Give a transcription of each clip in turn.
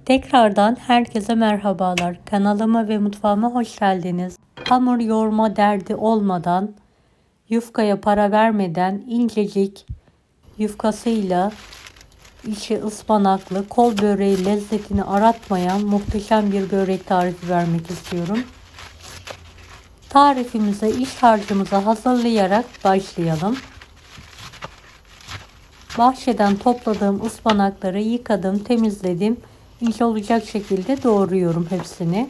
Tekrardan herkese merhabalar. Kanalıma ve mutfağıma hoş geldiniz. Hamur yoğurma derdi olmadan, yufkaya para vermeden incecik yufkasıyla içi ıspanaklı kol böreği lezzetini aratmayan muhteşem bir börek tarifi vermek istiyorum. Tarifimize iç harcımızı hazırlayarak başlayalım. Bahçeden topladığım ıspanakları yıkadım, temizledim. İnce olacak şekilde doğruyorum hepsini.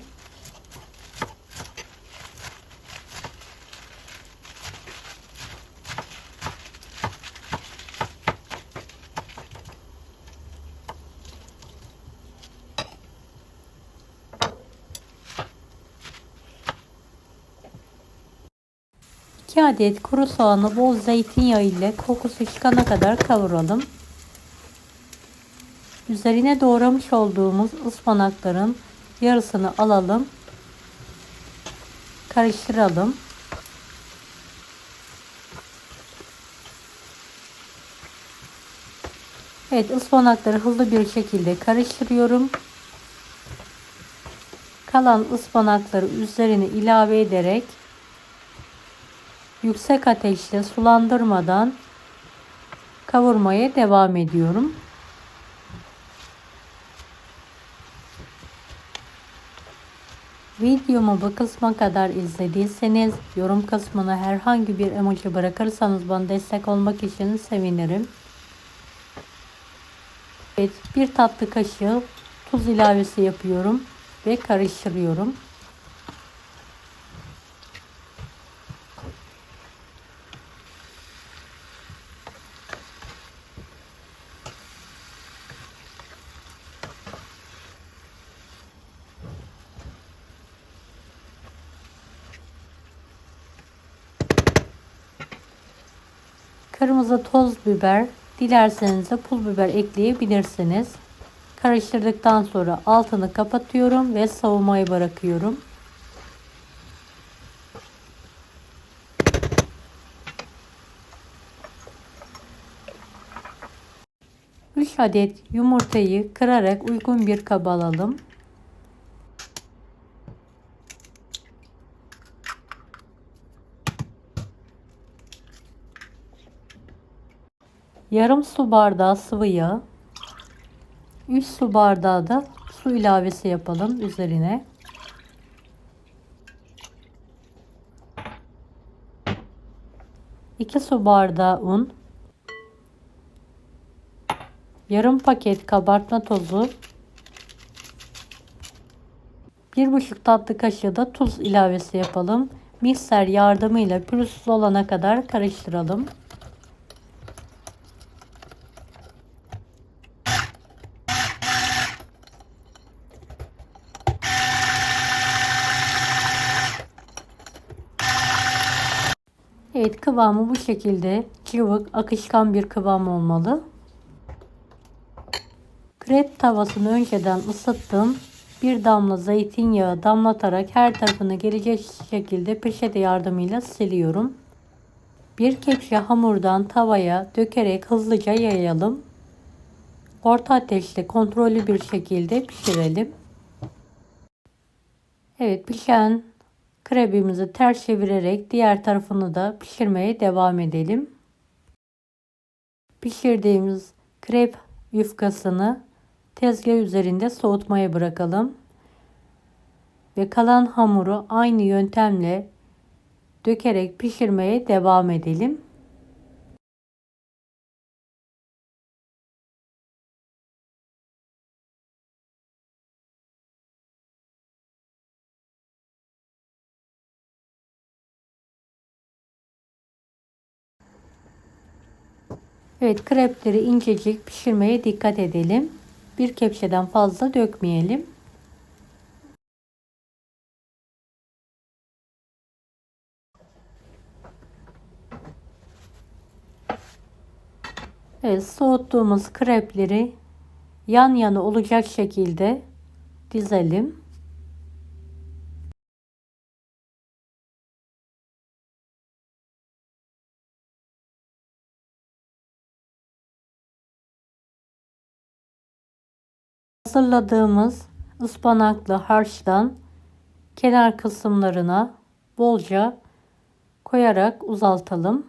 İki adet kuru soğanı bol zeytinyağı ile kokusu çıkana kadar kavuralım. Üzerine doğramış olduğumuz ıspanakların yarısını alalım. Karıştıralım. Evet, ıspanakları hızlı bir şekilde karıştırıyorum. Kalan ıspanakları üzerine ilave ederek yüksek ateşte sulandırmadan kavurmaya devam ediyorum. Videomu bu kısma kadar izlediyseniz yorum kısmına herhangi bir emoji bırakırsanız bana destek olmak için sevinirim. Evet, bir tatlı kaşığı tuz ilavesi yapıyorum ve karıştırıyorum. Kırmızı toz biber, dilerseniz de pul biber ekleyebilirsiniz. Karıştırdıktan sonra altını kapatıyorum ve soğumaya bırakıyorum. 3 adet yumurtayı kırarak uygun bir kaba alalım. Yarım su bardağı sıvı yağ, 3 su bardağı da su ilavesi yapalım üzerine. 2 su bardağı un, yarım paket kabartma tozu, 1,5 tatlı kaşığı da tuz ilavesi yapalım. Mikser yardımıyla pürüzsüz olana kadar karıştıralım. Evet, kıvamı bu şekilde cıvık, akışkan bir kıvam olmalı. Krep tavasını önceden ısıttım. Bir damla zeytinyağı damlatarak her tarafına gelecek şekilde peçete yardımıyla siliyorum. Bir kepçe hamurdan tavaya dökerek hızlıca yayalım. Orta ateşte kontrollü bir şekilde pişirelim. Evet, pişen krebimizi ters çevirerek diğer tarafını da pişirmeye devam edelim. Pişirdiğimiz krep yufkasını tezgah üzerinde soğutmaya bırakalım. Ve kalan hamuru aynı yöntemle dökerek pişirmeye devam edelim. Evet, krepleri incecik pişirmeye dikkat edelim. Bir kepçeden fazla dökmeyelim. Evet, soğuttuğumuz krepleri yan yana olacak şekilde dizelim. Hazırladığımız ıspanaklı harçtan kenar kısımlarına bolca koyarak uzaltalım.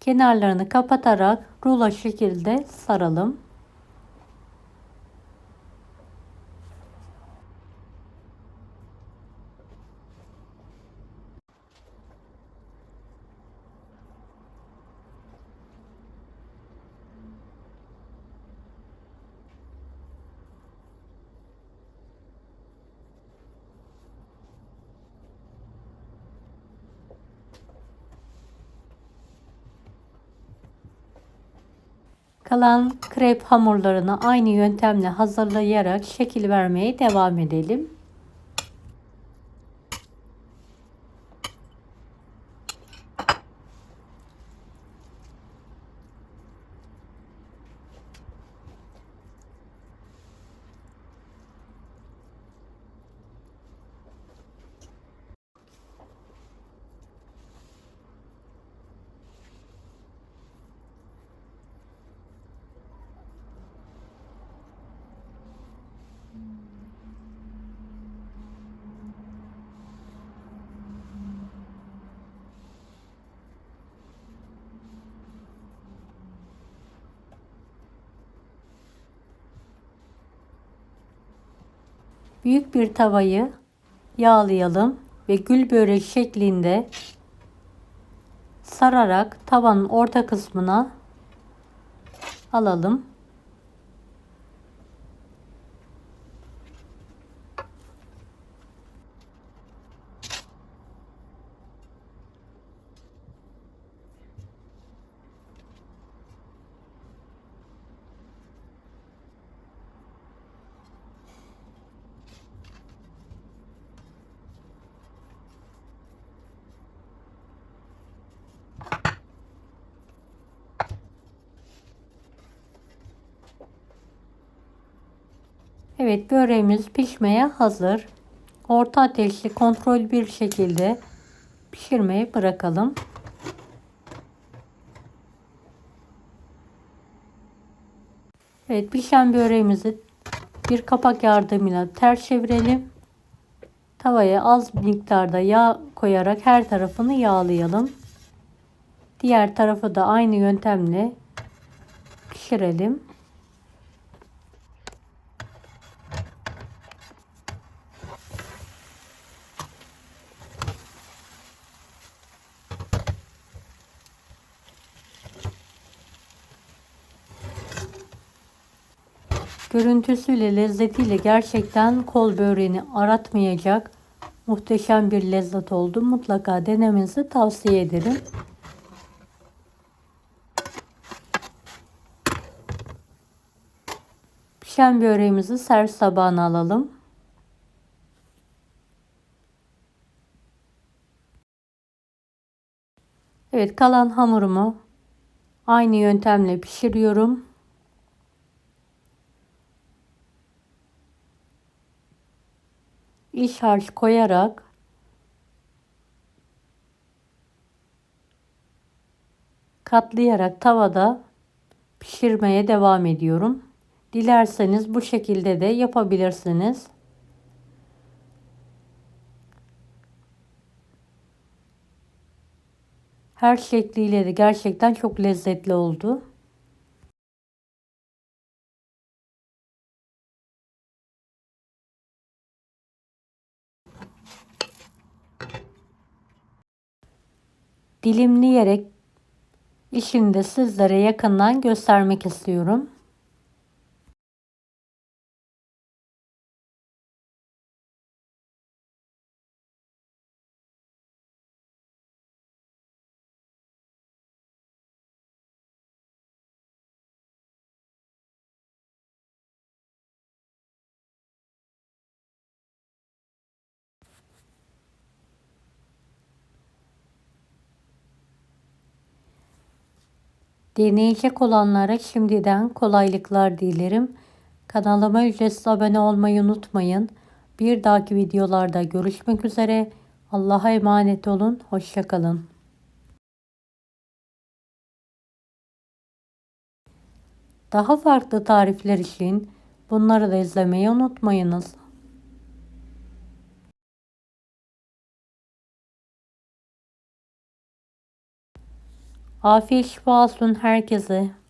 Kenarlarını kapatarak rulo şekilde saralım. Kalan krep hamurlarını aynı yöntemle hazırlayarak şekil vermeye devam edelim. Büyük bir tavayı yağlayalım ve gül börek şeklinde sararak tavanın orta kısmına alalım. Evet, böreğimiz pişmeye hazır. Orta ateşli kontrol bir şekilde pişirmeye bırakalım. Evet, pişen böreğimizi bir kapak yardımıyla ters çevirelim. Tavaya az miktarda yağ koyarak her tarafını yağlayalım. Diğer tarafı da aynı yöntemle pişirelim. Görüntüsüyle, lezzetiyle gerçekten kol böreğini aratmayacak muhteşem bir lezzet oldu. Mutlaka denemenizi tavsiye ederim. Pişen böreğimizi servis tabağına alalım. Evet, kalan hamurumu aynı yöntemle pişiriyorum. İç harç koyarak katlayarak tavada pişirmeye devam ediyorum. Dilerseniz bu şekilde de yapabilirsiniz. Her şekliyle de gerçekten çok lezzetli oldu. Dilimleyerek işini de sizlere yakından göstermek istiyorum. Deneyecek olanlara şimdiden kolaylıklar dilerim. Kanalıma ücretsiz abone olmayı unutmayın. Bir dahaki videolarda görüşmek üzere. Allah'a emanet olun. Hoşça kalın. Daha farklı tarifler için bunları da izlemeyi unutmayınız. Afiyet şifa olsun herkese.